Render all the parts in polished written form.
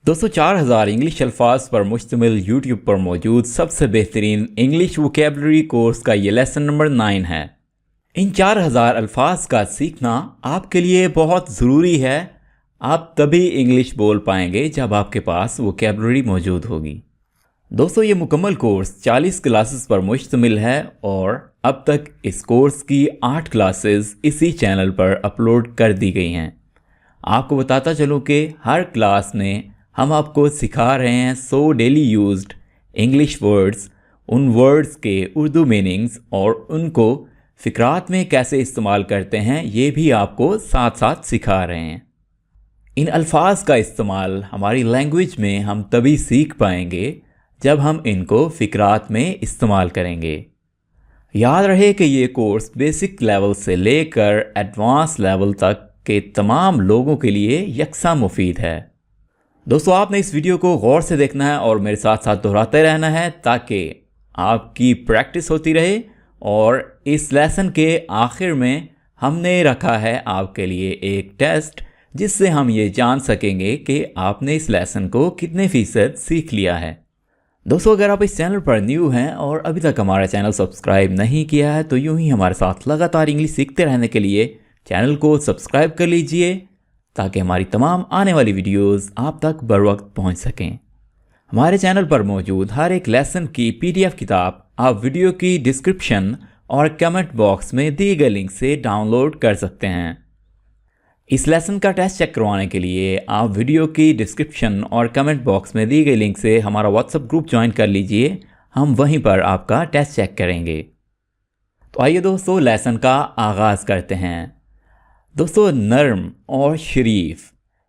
दोस्तों 4000 इंग्लिश अल्फाज पर मुश्तमिल यूट्यूब पर मौजूद सबसे बेहतरीन इंग्लिश वोकेबलरी कोर्स का ये लेसन नंबर 9 है। इन 4000 अल्फाज का सीखना आपके लिए बहुत ज़रूरी है। आप तभी इंग्लिश बोल पाएंगे जब आपके पास वोकेबलरी मौजूद होगी। दोस्तों ये मुकम्मल कोर्स 40 क्लासेस पर मुश्तमिल है और अब तक इस कोर्स की 8 क्लासेस इसी चैनल पर अपलोड कर दी गई हैं। आपको बताता चलूँ कि हर क्लास में हम आपको सिखा रहे हैं 100 डेली यूज्ड इंग्लिश वर्ड्स, उन वर्ड्स के उर्दू मीनिंग्स और उनको फ़िक्रात में कैसे इस्तेमाल करते हैं ये भी आपको साथ साथ सिखा रहे हैं। इन अल्फाज का इस्तेमाल हमारी लैंग्वेज में हम तभी सीख पाएंगे जब हम इनको फ़िक्रात में इस्तेमाल करेंगे। याद रहे कि ये कोर्स बेसिक लेवल से लेकर एडवांस लेवल तक के तमाम लोगों के लिए यकसा मुफीद है। दोस्तों आपने इस वीडियो को गौर से देखना है और मेरे साथ साथ दोहराते रहना है ताकि आपकी प्रैक्टिस होती रहे। और इस लेसन के आखिर में हमने रखा है आपके लिए एक टेस्ट जिससे हम ये जान सकेंगे कि आपने इस लेसन को कितने फ़ीसद सीख लिया है। दोस्तों अगर आप इस चैनल पर न्यू हैं और अभी तक हमारा चैनल सब्सक्राइब नहीं किया है तो यूं ही हमारे साथ लगातार इंग्लिश सीखते रहने के लिए चैनल को सब्सक्राइब कर लीजिए ताकि हमारी तमाम आने वाली वीडियोस आप तक बर वक्त पहुँच सकें। हमारे चैनल पर मौजूद हर एक लेसन की PDF किताब आप वीडियो की डिस्क्रिप्शन और कमेंट बॉक्स में दिए गए लिंक से डाउनलोड कर सकते हैं। इस लेसन का टेस्ट चेक करवाने के लिए आप वीडियो की डिस्क्रिप्शन और कमेंट बॉक्स में दिए गए लिंक से हमारा व्हाट्सएप ग्रुप ज्वाइन कर लीजिए। हम वहीं पर आपका टेस्ट चेक करेंगे। तो आइए दोस्तों लेसन का आगाज़ करते हैं। दोस्तों नर्म और शरीफ,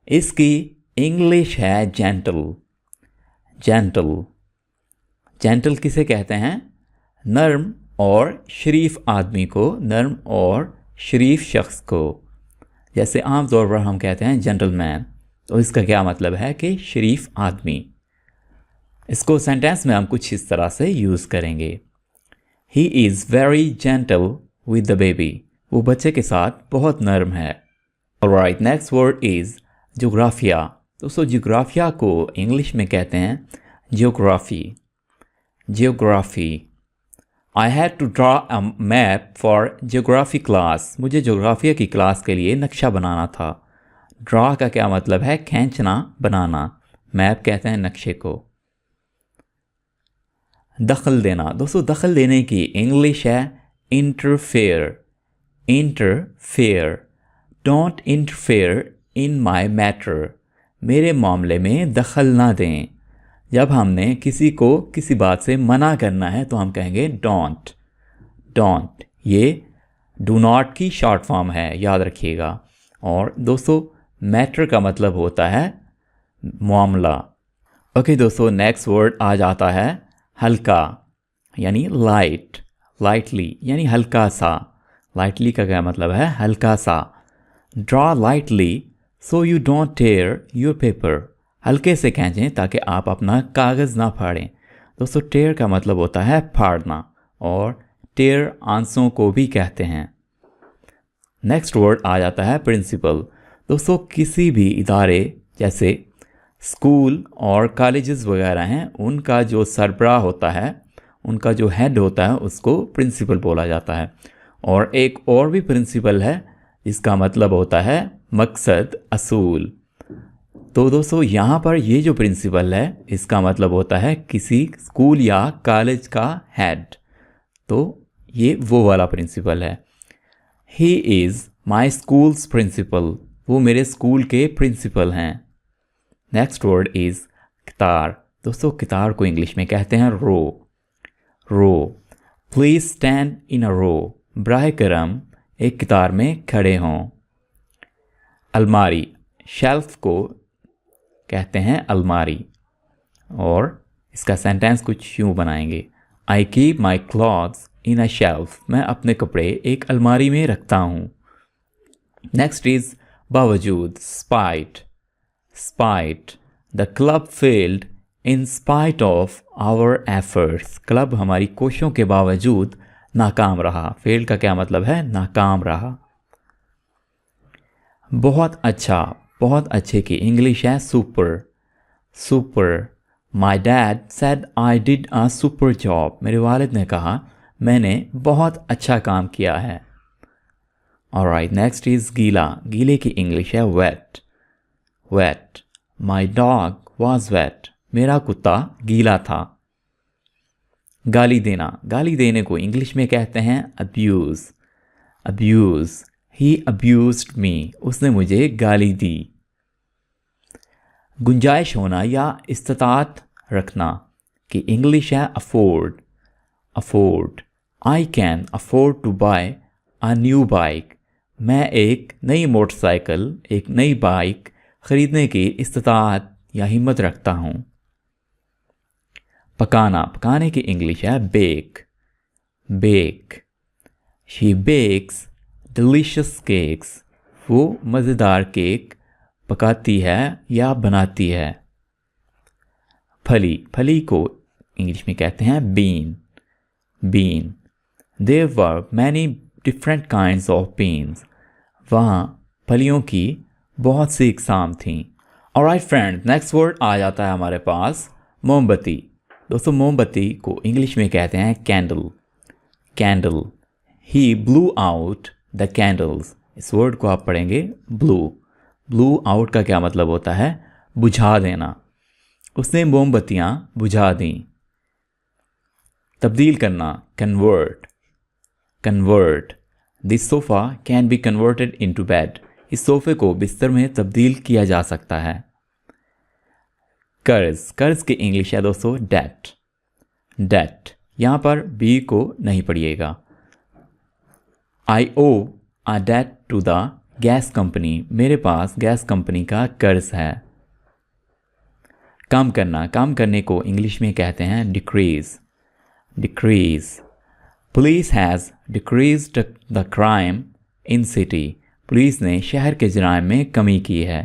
इसकी इंग्लिश है जेंटल। जेंटल जेंटल किसे कहते हैं? नर्म और शरीफ आदमी को, नर्म और शरीफ शख्स को। जैसे आम तौर पर हम कहते हैं जेंटलमैन, तो इसका क्या मतलब है कि शरीफ आदमी। इसको सेंटेंस में हम कुछ इस तरह से यूज़ करेंगे। He is very gentle with the baby, वो बच्चे के साथ बहुत नर्म है। ऑलराइट, नेक्स्ट वर्ड इज़ जोग्राफिया। दोस्तों जोग्राफिया को इंग्लिश में कहते हैं geography. Geography, I had to draw a map for geography class, मुझे जोग्राफिया की क्लास के लिए नक्शा बनाना था। ड्रा का क्या मतलब है? खींचना, बनाना। मैप कहते हैं नक्शे को। दखल देना, दोस्तों दखल देने की इंग्लिश है interfere. Interfere, don't interfere in my matter, मेरे मामले में दखल ना दें। जब हमने किसी को किसी बात से मना करना है तो हम कहेंगे डोंट। डोंट ये डू नॉट की शॉर्ट फॉर्म है, याद रखिएगा। और दोस्तों मैटर का मतलब होता है मामला। ओके दोस्तों, नेक्स्ट वर्ड आ जाता है हल्का, यानी लाइट। लाइटली यानी हल्का सा। लाइटली का क्या मतलब है? हल्का सा। Draw lightly so you don't tear your paper, हल्के से खींचें ताकि आप अपना कागज़ ना फाड़ें। दोस्तों टेयर का मतलब होता है फाड़ना, और टेयर आंसुओं को भी कहते हैं। नेक्स्ट वर्ड आ जाता है प्रिंसिपल। दोस्तों किसी भी इदारे जैसे स्कूल और कॉलेजेस वगैरह हैं, उनका जो सरबराह होता है, उनका जो हेड होता है, उसको प्रिंसिपल बोला जाता है। और एक और भी प्रिंसिपल है जिसका मतलब होता है मकसद, असूल। तो दोस्तों यहाँ पर ये जो प्रिंसिपल है इसका मतलब होता है किसी स्कूल या कॉलेज का हेड। तो ये वो वाला प्रिंसिपल है। He is my school's principal, वो मेरे स्कूल के प्रिंसिपल हैं। नेक्स्ट वर्ड इज़ कितार। दोस्तों कितार को इंग्लिश में कहते हैं रो। रो, प्लीज़ स्टैंड इन अ रो, बराह करम एक कतार में खड़े हों। अलमारी, शेल्फ को कहते हैं अलमारी। और इसका सेंटेंस कुछ यूँ बनाएंगे, I keep my clothes in a shelf, मैं अपने कपड़े एक अलमारी में रखता हूँ। नेक्स्ट इज़ बावजूद, spite. Spite, the club failed in spite of our efforts, club हमारी कोशिशों के बावजूद नाकाम रहा। फेल्ड का क्या मतलब है? नाकाम रहा। बहुत अच्छा, बहुत अच्छे की इंग्लिश है super. Super. My dad said I did a super job. मेरे वालिद ने कहा मैंने बहुत अच्छा काम किया है। ऑलराइट, नेक्स्ट इज गीला। गीले की इंग्लिश है wet. Wet. My dog was wet. मेरा कुत्ता गीला था। गाली देना। गाली देने को इंग्लिश में कहते हैं अब्यूज़। अब्यूज़। ही अब्यूज्ड मी। उसने मुझे गाली दी। गुंजाइश होना या इस्तात रखना कि इंग्लिश है afford. Afford. I can afford to buy a new bike. मैं एक नई मोटरसाइकिल, एक नई बाइक ख़रीदने की इस्तात या हिम्मत रखता हूँ। पकाना। पकाने की इंग्लिश है bake. Bake. She bakes delicious cakes. वो मज़ेदार केक पकाती है या बनाती है। फली। फली को इंग्लिश में कहते हैं bean. Bean. There were many different kinds of beans. वहाँ फलियों की बहुत सी इकसाम थीं। ऑलराइट फ्रेंड, नेक्स्ट वर्ड आ जाता है हमारे पास मोमबत्ती। दोस्तों, मोमबत्ती को इंग्लिश में कहते हैं candle. Candle. He blew out the candles. इस वर्ड को आप पढ़ेंगे ब्लू। ब्लू आउट का क्या मतलब होता है? बुझा देना। उसने मोमबत्तियाँ बुझा दीं। तब्दील करना, convert. Convert. This sofa can be converted into bed. इस सोफ़े को बिस्तर में तब्दील किया जा सकता है। कर्ज। कर्ज की इंग्लिश है दोस्तों डेट। डेट। यहाँ पर बी को नहीं पढ़िएगा। I owe a debt to the gas company. मेरे पास गैस कंपनी का कर्ज है। कम करना। कम करने को इंग्लिश में कहते हैं decrease. Decrease. Police has decreased the crime in city. Police ने शहर के जराइम में कमी की है।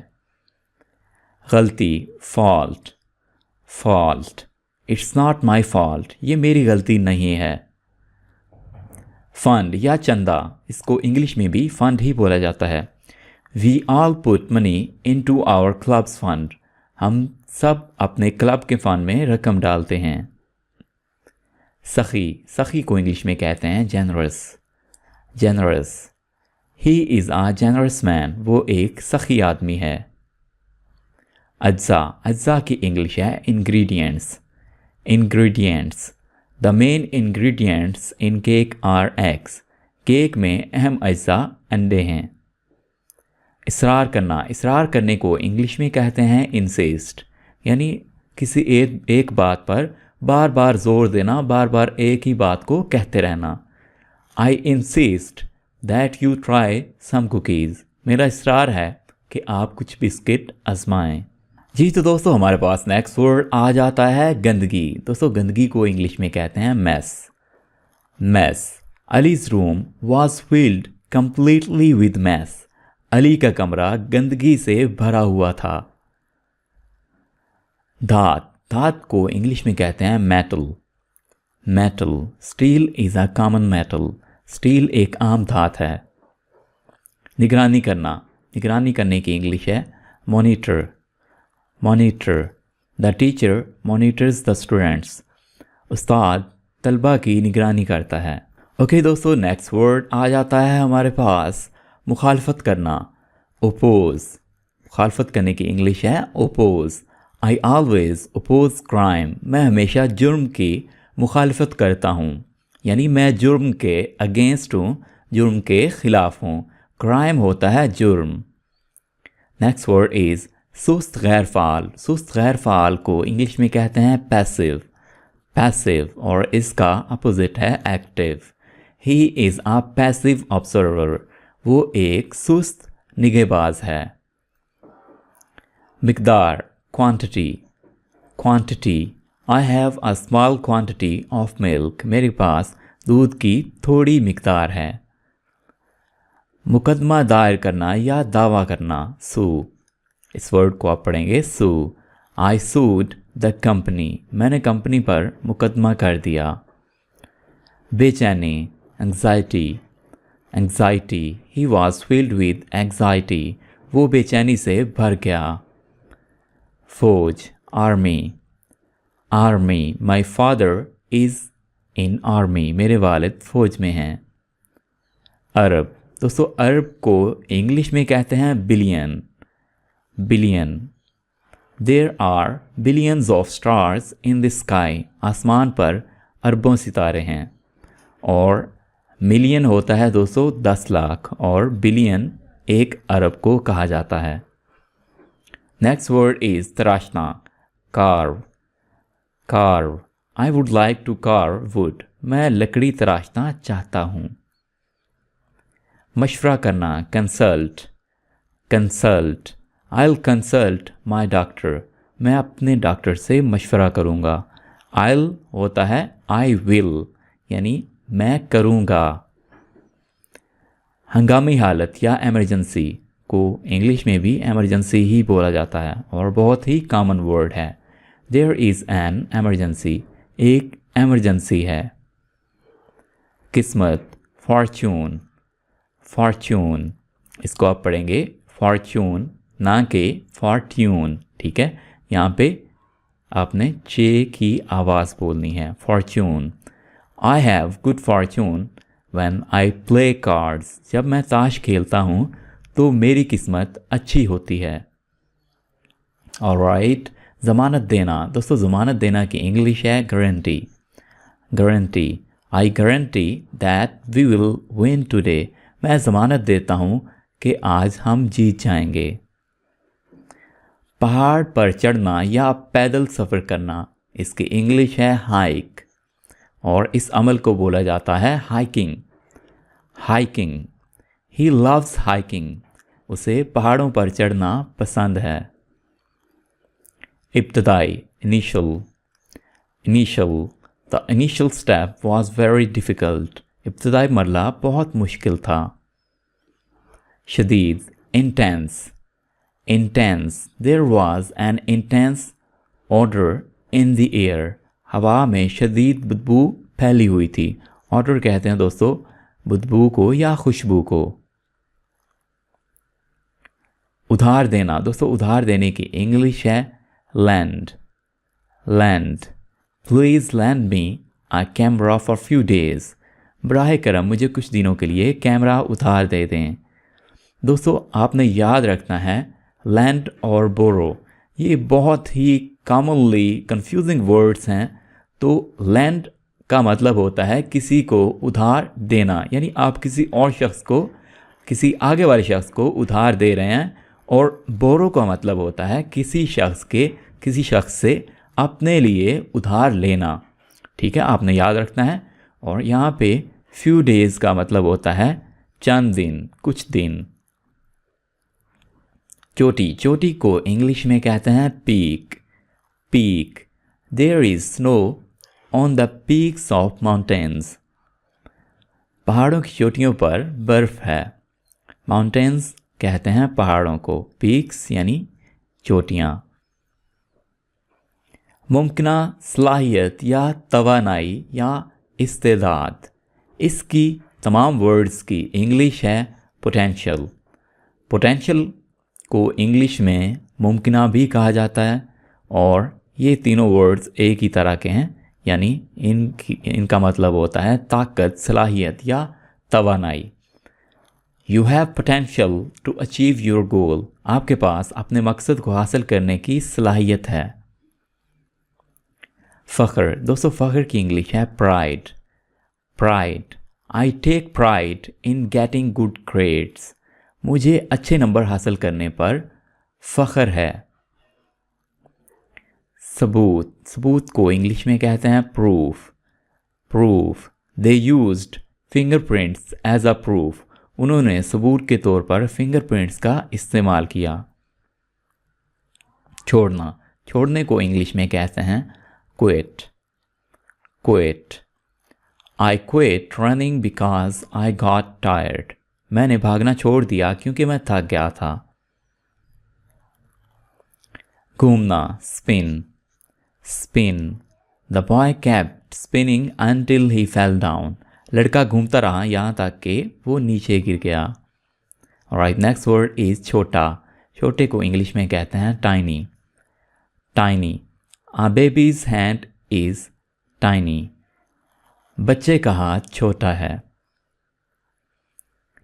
गलती, fault. Fault. It's not my fault. ये मेरी गलती नहीं है। फंड या चंदा, इसको इंग्लिश में भी फंड ही बोला जाता है। We all put money into our club's fund. हम सब अपने क्लब के फंड में रकम डालते हैं। सखी। सखी को इंग्लिश में कहते हैं generous. Generous. He is a generous man. वो एक सखी आदमी है। अज्जा। अज्जा की इंग्लिश है ingredients. Ingredients. The main ingredients in cake are eggs. Cake में अहम अज्जा अंडे हैं। इसरार करना। इसरार करने को इंग्लिश में कहते हैं इंसिस्ट, यानी किसी एक बात पर बार बार जोर देना, बार बार एक ही बात को कहते रहना। I insist that you try some cookies. मेरा इसरार है कि आप कुछ बिस्किट आजमाएं। जी तो दोस्तों, हमारे पास नेक्स्ट वर्ड आ जाता है गंदगी। दोस्तों, गंदगी को इंग्लिश में कहते हैं mess. Mess. Ali's room was filled completely with mess. Ali का कमरा गंदगी से भरा हुआ था। धात। धात को इंग्लिश में कहते हैं metal. Metal. Steel is a common metal. Steel एक आम धात है। निगरानी करना। निगरानी करने की इंग्लिश है monitor. Monitor. The teacher monitors the students. उस्ताद तलबा की निगरानी करता है। ओके दोस्तों, नेक्स्ट वर्ड आ जाता है हमारे पास मुखालफत करना। ओपोज। मुखालफत करने की इंग्लिश है oppose. I always oppose crime. मैं हमेशा जुर्म की मुखालफत करता हूँ, यानी मैं जुर्म के अगेंस्ट हूँ, जुर्म के ख़िलाफ़ हूँ। क्राइम होता है जुर्म। नेक्स्ट वर्ड इज़ सुस्त गैर फ़ाल। सुस्त गैर फ़ाल को इंग्लिश में कहते हैं पैसिव। पैसिव, और इसका अपोजिट है active. He is a passive observer. वो एक सुस्त निगहबाज है। मिकदार, quantity. Quantity. I have a small quantity of milk. मेरे पास दूध की थोड़ी मिकदार है। मुकदमा दायर करना या दावा करना, सू। इस वर्ड को आप पढ़ेंगे सू। आई सूड द कंपनी। मैंने कंपनी पर मुकदमा कर दिया। बेचैनी, anxiety. Anxiety. He was filled with anxiety. वो बेचैनी से भर गया। फौज। Army, army, my father is in army, मेरे वालिद फ़ौज में हैं। अरब, दोस्तों अरब को इंग्लिश में कहते हैं billion, billion. There are billions of stars in the sky, आसमान पर अरबों सितारे हैं। और मिलियन होता है दोस्तों 10 लाख, और बिलियन एक अरब को कहा जाता है। नेक्स्ट वर्ड इज़ तराशना, carve, carve, I would like to carve wood, मैं लकड़ी तराशना चाहता हूँ। मशवरा करना, consult, consult, I will consult my doctor, मैं अपने डॉक्टर से मशवरा करूँगा। आई होता है आई विल, यानी मैं करूँगा। हंगामी हालत या एमरजेंसी को इंग्लिश में भी एमरजेंसी ही बोला जाता है और बहुत ही कॉमन वर्ड है। देयर इज़ एन एमरजेंसी, एक एमरजेंसी है। किस्मत, फॉर्च्यून, फॉर्च्यून, इसको आप पढ़ेंगे फॉर्च्यून ना कि फॉर्ट्यून, ठीक है। यहाँ पे आपने चे की आवाज़ बोलनी है, Fortune. I have good Fortune when I play cards, जब मैं ताश खेलता हूँ तो मेरी किस्मत अच्छी होती है। ऑलराइट, ज़मानत देना, दोस्तों ज़मानत देना की इंग्लिश है guarantee, guarantee, I guarantee that we will win today, मैं ज़मानत देता हूँ कि आज हम जीत जाएंगे। पहाड़ पर चढ़ना या पैदल सफ़र करना, इसकी इंग्लिश है हाइक, और इस अमल को बोला जाता है hiking, hiking. He loves hiking, उसे पहाड़ों पर चढ़ना पसंद है। इब्तदाई, initial, initial, the initial step was very difficult, इब्तदाई मरला बहुत मुश्किल था। शदीद, intense, intense, there was an intense odor in the air, हवा में शदीद बदबू फैली हुई थी। ऑडर कहते हैं दोस्तों बदबू को या खुशबू को। उधार देना, दोस्तों उधार देने की इंग्लिश है lend, lend, please lend me a camera for few days, बराह करम मुझे कुछ दिनों के लिए कैमरा उधार दे दें। दोस्तों आपने याद रखना है लैंड और बोरो ये बहुत ही कॉमनली कंफ्यूजिंग वर्ड्स हैं। तो लैंड का मतलब होता है किसी को उधार देना, यानी आप किसी और शख्स को, किसी आगे वाले शख्स को उधार दे रहे हैं। और बोरो का मतलब होता है किसी शख्स से अपने लिए उधार लेना, ठीक है, आपने याद रखना है। और यहाँ पे फ्यू डेज़ का मतलब होता है चंद दिन, कुछ दिन। चोटी, चोटी को इंग्लिश में कहते हैं peak, peak. There is snow on the peaks of mountains, पहाड़ों की चोटियों पर बर्फ है। माउंटेन्स कहते हैं पहाड़ों को, पीक्स यानी चोटियाँ। मुमकिना सलाहियत या तवानाई या इस्तेदाद, इसकी तमाम वर्ड्स की इंग्लिश है पोटेंशियल। पोटेंशियल को इंग्लिश में मुमकिना भी कहा जाता है, और ये तीनों वर्ड्स एक ही तरह के हैं, यानी इनका मतलब होता है ताकत, सलाहियत या तवानाई। You have potential to achieve your goal, आपके पास अपने मकसद को हासिल करने की सलाहियत है। फ़ख्र, दोस्तों फ़ख्र की इंग्लिश है pride, pride. I take pride in getting good grades, मुझे अच्छे नंबर हासिल करने पर फ़ख्र है। सबूत, सबूत को इंग्लिश में कहते हैं proof, proof. They used fingerprints as a proof, उन्होंने सबूत के तौर पर फिंगरप्रिंट्स का इस्तेमाल किया। छोड़ना, छोड़ने को इंग्लिश में कहते हैं quit, quit. I quit running because I got tired, मैंने भागना छोड़ दिया क्योंकि मैं थक गया था। घूमना, spin, spin. The boy kept spinning until he fell down, लड़का घूमता रहा यहाँ तक कि वो नीचे गिर गया। ऑलराइट, नेक्स्ट वर्ड इज छोटा, छोटे को इंग्लिश में कहते हैं tiny, tiny. A baby's hand is tiny. बच्चे का हाथ छोटा है.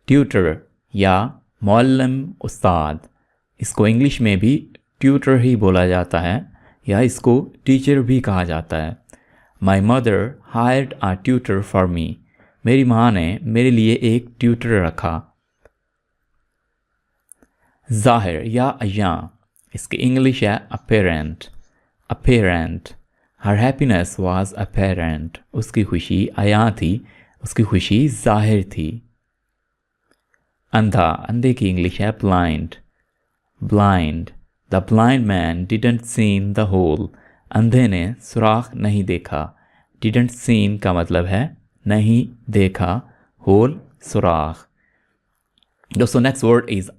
ट्यूटर या मौल्लम उस्ताद, इसको इंग्लिश में भी ट्यूटर ही बोला जाता है या इसको टीचर भी कहा जाता है. My mother hired a tutor for me. मेरी माँ ने मेरे लिए एक ट्यूटर रखा. ज़ाहिर या अय्या, इसकी इंग्लिश है apparent. Apparent. Her happiness was apparent. उसकी खुशी अय्या थी, उसकी खुशी ज़ाहिर थी. अंधा, अंधे की इंग्लिश है blind. Blind. The blind man didn't seen the hole. अंधे ने सुराख नहीं देखा. डिडंट सीन का मतलब है नहीं देखा, होल सुराख. दोस्तों नेक्स्ट वर्ड इज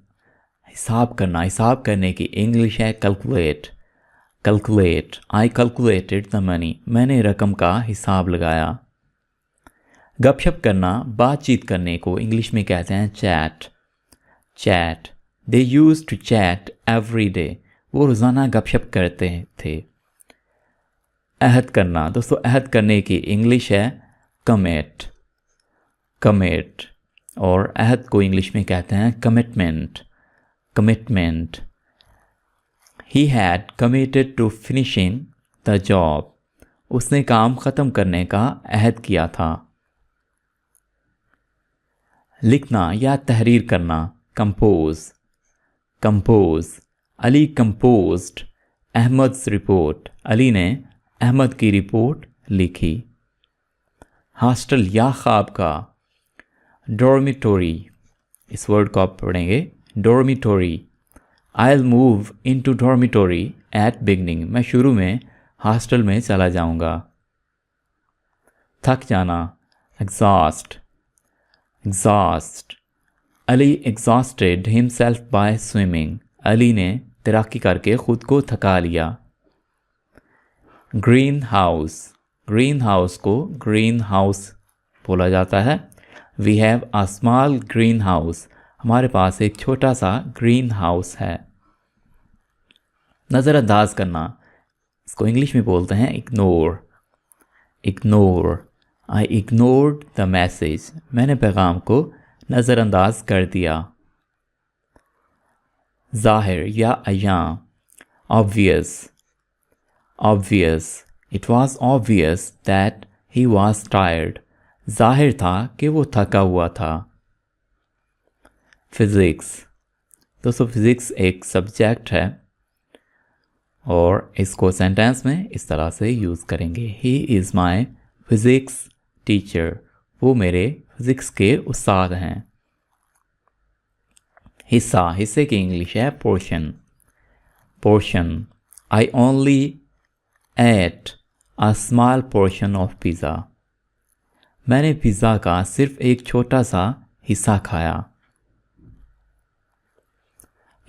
हिसाब करना. हिसाब करने की इंग्लिश है calculate. Calculate. I calculated the money. मैंने रकम का हिसाब लगाया. गपशप करना, बातचीत करने को इंग्लिश में कहते हैं chat. Chat. They use to chat every day. वो रोज़ाना गपशप करते थे. अहद करना. दोस्तों अहद करने की इंग्लिश है कमिट. कमिट. और अहद को इंग्लिश में कहते हैं commitment. Commitment. He had committed to finishing the job. उसने काम ख़त्म करने का अहद किया था. लिखना या तहरीर करना. Compose. Compose. Ali composed Ahmed's report. Ali ने अहमद की रिपोर्ट लिखी. हॉस्टल या ख्वाब का. डॉर्मिटोरी. इस वर्ड को आप पढ़ेंगे dormitory. I will move into dormitory at beginning. मैं शुरू में हॉस्टल में चला जाऊंगा. थक जाना. Exhaust. Exhaust. Ali exhausted himself by swimming. Ali ने तैराकी करके खुद को थका लिया. Green house. ग्रीन हाउस को ग्रीन हाउस बोला जाता है. We have a small green house. हमारे पास एक छोटा सा ग्रीन हाउस है. नज़रअंदाज करना, इसको इंग्लिश में बोलते हैं ignore. Ignore. I ignored the message. मैंने पैगाम को नज़रअंदाज कर दिया. ज़ाहिर या अय्या. Obvious. obvious. It was obvious that he was tired. जाहिर था कि वो थका हुआ था. फिज़िक्स. दोस्तों फिज़िक्स एक सब्जेक्ट है और इसको सेंटेंस में इस तरह से यूज़ करेंगे. He is my physics teacher. वो मेरे फिज़िक्स के उस्ताद हैं. हिस्सा. हिस्से की इंग्लिश है portion. Portion. I only ate a small portion of pizza. मैंने पिज़्ज़ा का सिर्फ एक छोटा सा हिस्सा खाया.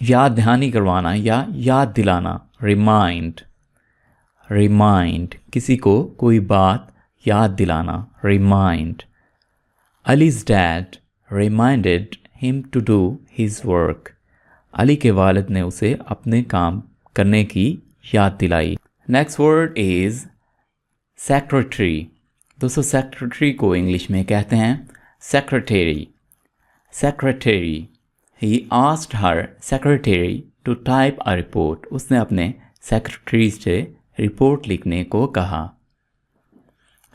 याद दहानी करवाना या याद दिलाना. रिमाइंड. रिमाइंड. किसी को कोई बात याद दिलाना. रिमाइंड. अली's dad reminded him to do his work. Ali के वालिद ने उसे अपने काम करने की याद दिलाई. Next word is secretary. दोस्तों सेक्रेटरी को इंग्लिश में कहते हैं secretary. Secretary. He asked her secretary to type a report. उसने अपने सेक्रेटरी से रिपोर्ट लिखने को कहा.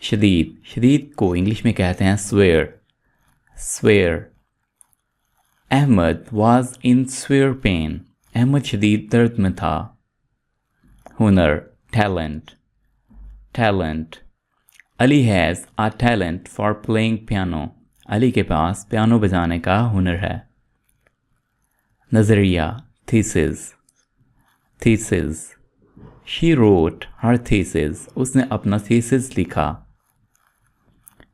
शदीद. शदीद को इंग्लिश में कहते हैं severe. Severe. Ahmad was in severe pain. Ahmad शदीद दर्द में था. हुनर. Talent. Talent. Ali has a talent for playing piano. Ali के पास पियानो बजाने का हुनर है. नज़रिया. Thesis. Thesis. She wrote her thesis. उसने अपना थीसिस लिखा.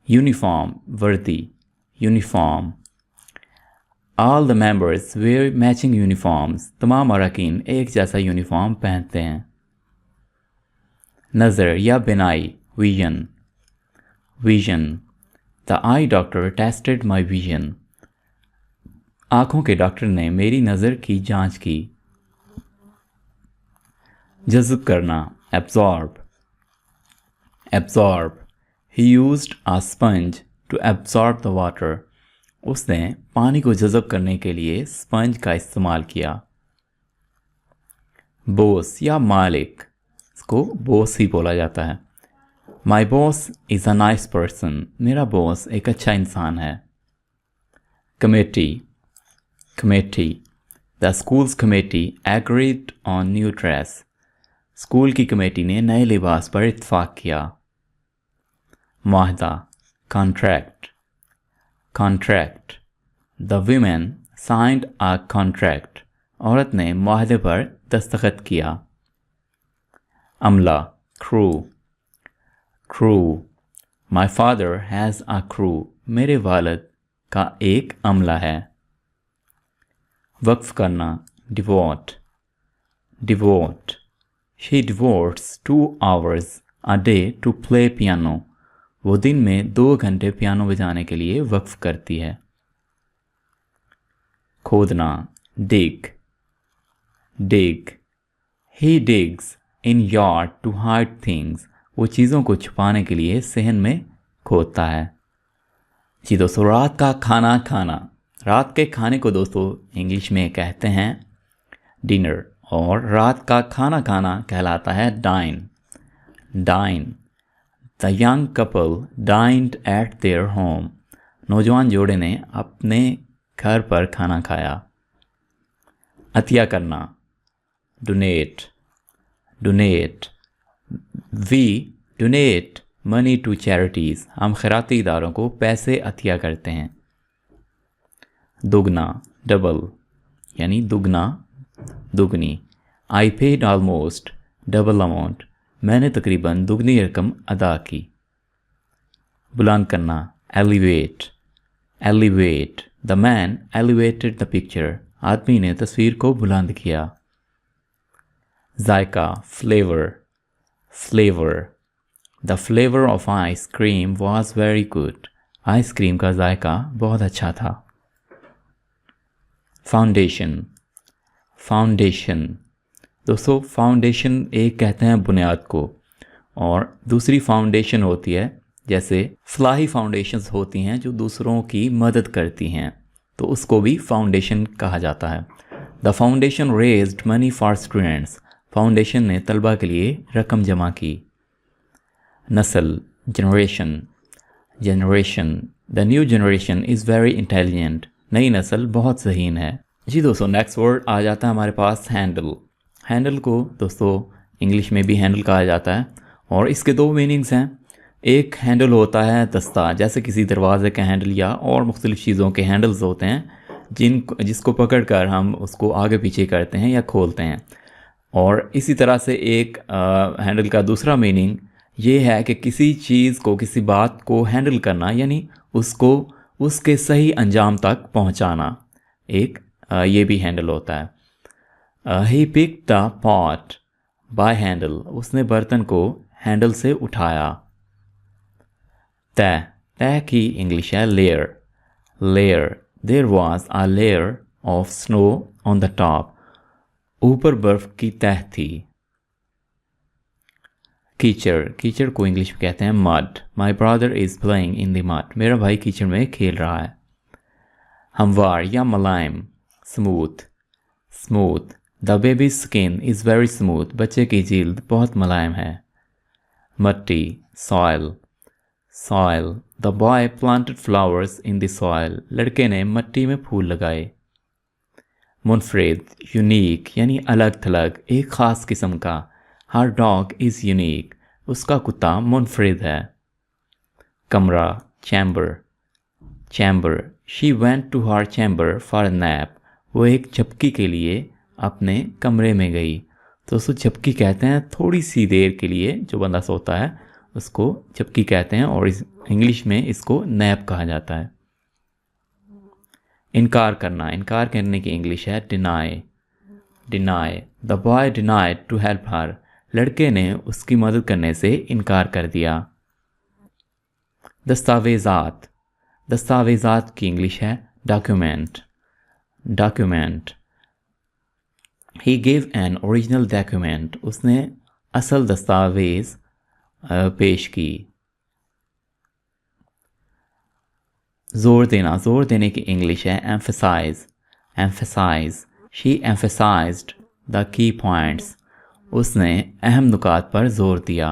यूनिफॉर्म. वर्दी. Uniform. All the members wear matching uniforms. तमाम अरकान एक जैसा यूनिफॉर्म पहनते हैं. नज़र या बिनाई. Vision. Vision. The I doctor tested my vision. आँखों के डॉक्टर ने मेरी नज़र की जांच की. जज़ब करना, absorb. Absorb. He used a sponge to absorb the water. उसने पानी को जज़ब करने के लिए स्पंज का इस्तेमाल किया। बॉस या मालिक, इसको बॉस ही बोला जाता है। My boss is a nice person. मेरा बॉस एक अच्छा इंसान है। Committee. Committee. The school's committee agreed on new dress. School की कमेटी ने नए लिबास पर इत्तेफाक किया। मुआहदा, contract. Contract. The women signed a contract. औरत ने मुआहदे पर दस्तखत किया। अमला, crew. Crew. My father has a crew. मेरे वालिद का एक अमला है। वक्फ करना, devote. Devote. She devotes 2 hours a day to play piano. वो दिन में 2 घंटे पियानो बजाने के लिए वक्फ करती है। खोदना, dig. Dig. He digs in yard to hide things. वो चीज़ों को छुपाने के लिए सहन में खोदता है। जी दोस्तों, रात का खाना खाना। रात के खाने को दोस्तों इंग्लिश में कहते हैं डिनर, और रात का खाना खाना कहलाता है dine. Dine. The young couple dined at their home. नौजवान जोड़े ने अपने घर पर खाना खाया। अतिया करना, donate. Donate. We donate money to charities. हम खैराती इदारों को पैसे अतिया करते हैं। दुगना, डबल, यानी दुगना दुगनी। I paid almost double amount. मैंने तकरीबन दुगनी रकम अदा की। बुलंद करना, elevate. Elevate. The man elevated the picture. आदमी ने तस्वीर को बुलंद किया। जायका, flavour. Flavour. The flavour of ice cream was very good. Ice cream का जायका बहुत अच्छा था। फाउंडेशन। फाउंडेशन। दोस्तों फाउंडेशन एक कहते हैं बुनियाद को, और दूसरी फाउंडेशन होती है, जैसे फलाही फाउंडेशंस होती हैं जो दूसरों की मदद करती हैं, तो उसको भी फाउंडेशन कहा जाता है। The foundation raised money for students. Foundation ने तलबा के लिए रकम जमा की। नस्ल, generation. Generation. The new generation is very intelligent. नई नस्ल बहुत ज़हीन है। जी दोस्तों, नेक्स्ट वर्ड आ जाता है हमारे पास हैंडल। हैंडल को दोस्तों इंग्लिश में भी हैंडल कहा जाता है, और इसके 2 मीनिंग्स हैं। एक हैंडल होता है दस्ता, जैसे किसी दरवाज़े का हैंडल या और मुख्तलिफ़ चीज़ों के हैंडल्स होते हैं जिसको पकड़ कर हम उसको आगे पीछे करते हैं या खोलते हैं। और इसी तरह से एक हैंडल का दूसरा मीनिंग ये है कि किसी चीज़ को, किसी बात को हैंडल करना, यानी उसको उसके सही अंजाम तक पहुंचाना, एक ये भी हैंडल होता है। He pick the pot by handle. उसने बर्तन को हैंडल से उठाया। तह। तह की इंग्लिश है layer. Layer. There was a layer of snow on the top. ऊपर बर्फ की तह थी। कीचड़। कीचड़ को इंग्लिश में कहते हैं mud. My brother is playing in the mud. मेरा भाई कीचड़ में खेल रहा है। हमवार या मुलायम, smooth. Smooth. The baby skin is very smooth. बच्चे की जिल्द बहुत मुलायम है। मट्टी, soil. Soil. The boy planted flowers in the soil. लड़के ने मिट्टी में फूल लगाए। मुनफरिद, यूनिक, यानी अलग थलग, एक ख़ास किस्म का। Her dog is unique. उसका कुत्ता मुनफरिद है। कमरा, chamber. Chamber. She went to her chamber for a nap. वो एक झपकी के लिए अपने कमरे में गई। तो उसको झपकी कहते हैं थोड़ी सी देर के लिए जो बंदा सोता है उसको झपकी कहते हैं, और इंग्लिश में इसको नैप कहा जाता है। इनकार करना। इनकार करने की इंग्लिश है deny. Deny. The boy denied to help her. लड़के ने उसकी मदद करने से इनकार कर दिया। दस्तावेज़ात। दस्तावेज़ात की इंग्लिश है document. Document. He gave an original document, उसने असल दस्तावेज़ पेश की। जोर देना, जोर देने की इंग्लिश है emphasise, emphasise. She emphasised the key points, उसने अहम नुकात पर जोर दिया।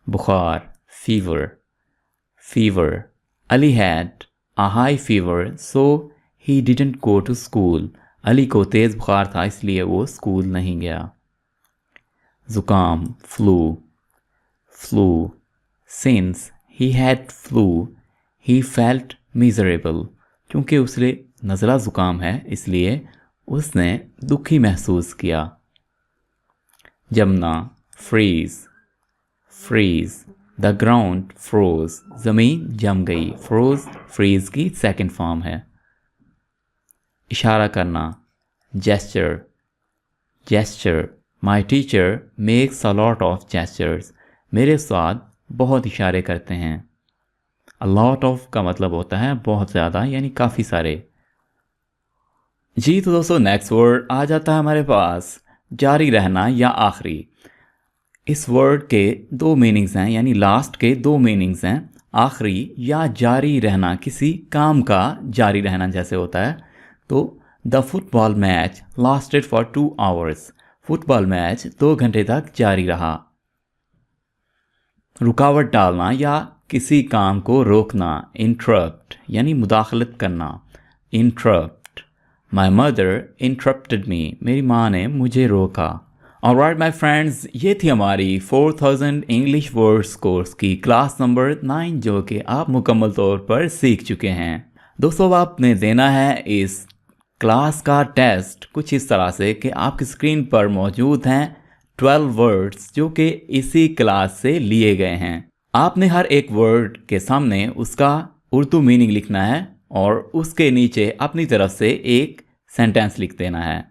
बुखार, fever, fever. Ali had a high fever so he didn't go to school, Ali को तेज़ बुखार था इसलिए वो स्कूल नहीं गया। ज़ुकाम, flu, flu. Since he had flu he felt miserable, क्योंकि उसे नज़ला ज़ुकाम है इसलिए उसने दुखी महसूस किया। जमना, freeze, freeze. The ground froze, ज़मीन जम गई। फ्रोज फ्रीज की सेकंड फॉर्म है। इशारा करना, gesture, gesture. My teacher makes a lot of gestures, मेरे उस्ताद बहुत इशारे करते हैं। अ लॉट ऑफ का मतलब होता है बहुत ज़्यादा, यानी काफ़ी सारे। जी तो दोस्तों नेक्स्ट वर्ड आ जाता है हमारे पास जारी रहना या आखिरी। इस वर्ड के दो मीनिंग्स हैं, यानी लास्ट के दो मीनिंग्स हैं। आखिरी या जारी रहना, किसी काम का जारी रहना जैसे होता है। तो the football match lasted for 2 hours, football match 2 घंटे तक जारी रहा। रुकावट डालना या किसी काम को रोकना, इंटरप्ट यानी मुदाखलत करना। इंटरप्ट, माई मदर इंटरप्टेड मी, मेरी माँ ने मुझे रोका। ऑलराइट माय फ्रेंड्स, ये थी हमारी 4000 इंग्लिश वर्ड्स कोर्स की क्लास नंबर 9, जो कि आप मुकम्मल तौर पर सीख चुके हैं। दोस्तों अब आपने देना है इस क्लास का टेस्ट कुछ इस तरह से कि आपकी स्क्रीन पर मौजूद हैं 12 वर्ड्स जो कि इसी क्लास से लिए गए हैं। आपने हर एक वर्ड के सामने उसका उर्दू मीनिंग लिखना है और उसके नीचे अपनी तरफ से एक सेंटेंस लिख देना है।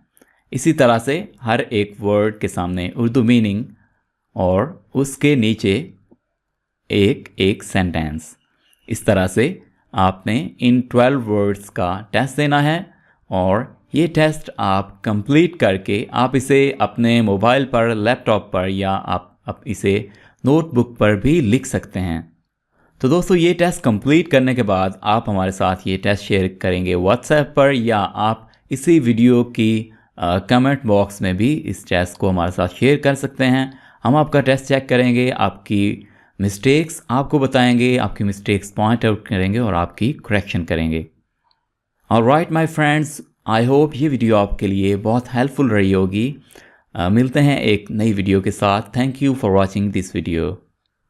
इसी तरह से हर एक वर्ड के सामने उर्दू मीनिंग और उसके नीचे एक एक सेंटेंस। इस तरह से आपने इन 12 वर्ड्स का टेस्ट देना है और ये टेस्ट आप कंप्लीट करके आप इसे अपने मोबाइल पर, लैपटॉप पर या आप इसे नोटबुक पर भी लिख सकते हैं। तो दोस्तों ये टेस्ट कंप्लीट करने के बाद आप हमारे साथ ये टेस्ट शेयर करेंगे व्हाट्सएप पर, या आप इसी वीडियो की कमेंट बॉक्स में भी इस टेस्ट को हमारे साथ शेयर कर सकते हैं। हम आपका टेस्ट चेक करेंगे, आपकी मिस्टेक्स आपको बताएंगे, आपकी मिस्टेक्स पॉइंट आउट करेंगे और आपकी करेक्शन करेंगे। Alright my friends, I hope ये वीडियो आपके लिए बहुत हेल्पफुल रही होगी। मिलते हैं एक नई वीडियो के साथ। Thank you for watching this video.